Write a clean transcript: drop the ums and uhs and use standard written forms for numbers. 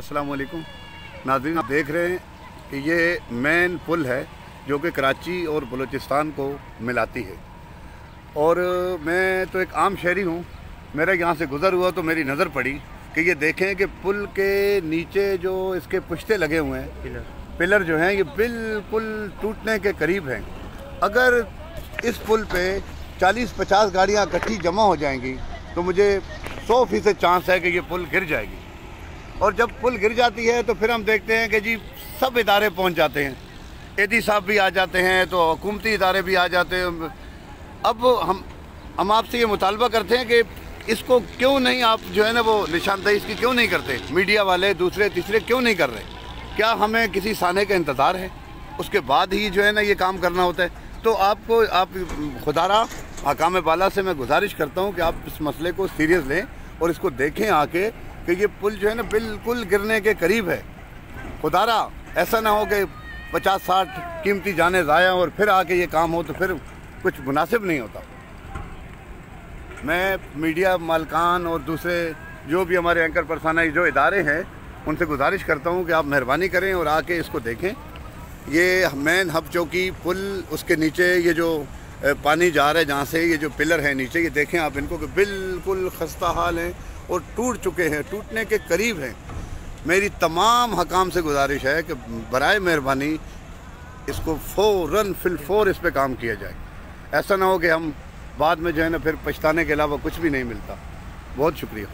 अस्सलाम वालेकुम नाज़रीन, आप देख रहे हैं कि ये मेन पुल है जो कि कराची और बलूचिस्तान को मिलाती है। और मैं तो एक आम शहरी हूँ, मेरा यहाँ से गुज़र हुआ तो मेरी नज़र पड़ी कि ये देखें कि पुल के नीचे जो इसके पुश्ते लगे हुए हैं, पिलर जो हैं, ये बिल्कुल टूटने के करीब हैं। अगर इस पुल पे 40-50 गाड़ियाँ इकट्ठी जमा हो जाएंगी तो मुझे 100% चांस है कि ये पुल गिर जाएगी। और जब पुल गिर जाती है तो फिर हम देखते हैं कि जी सब इदारे पहुंच जाते हैं, एडी साहब भी आ जाते हैं, तो हुकूमती इदारे भी आ जाते हैं। अब हम आपसे ये मुतालबा करते हैं कि इसको क्यों नहीं आप जो है ना वो निशानदेही इसकी क्यों नहीं करते, मीडिया वाले दूसरे तीसरे क्यों नहीं कर रहे? क्या हमें किसी साने का इंतज़ार है? उसके बाद ही जो है ना ये काम करना होता है। तो आप खुदारा हकाम बाला से मैं गुजारिश करता हूँ कि आप इस मसले को सीरियस लें और इसको देखें आके कि ये पुल जो है ना बिल्कुल गिरने के करीब है। खुदारा ऐसा ना हो कि 50-60 कीमती जाने ज़ाया और फिर आके ये काम हो तो फिर कुछ मुनासिब नहीं होता। मैं मीडिया मालकान और दूसरे जो भी हमारे एंकर परसाना जो इदारे हैं उनसे गुजारिश करता हूँ कि आप मेहरबानी करें और आके इसको देखें। ये मेन हब चौकी पुल, उसके नीचे ये जो पानी जा रहा है जहाँ से, ये जो पिलर है नीचे, ये देखें आप इनको कि बिल्कुल खस्ता हाल हैं और टूट चुके हैं, टूटने के करीब हैं। मेरी तमाम हकाम से गुजारिश है कि बराए मेहरबानी इसको फ़ौर इस पे काम किया जाए। ऐसा ना हो कि हम बाद में जो है ना फिर पछताने के अलावा कुछ भी नहीं मिलता। बहुत शुक्रिया।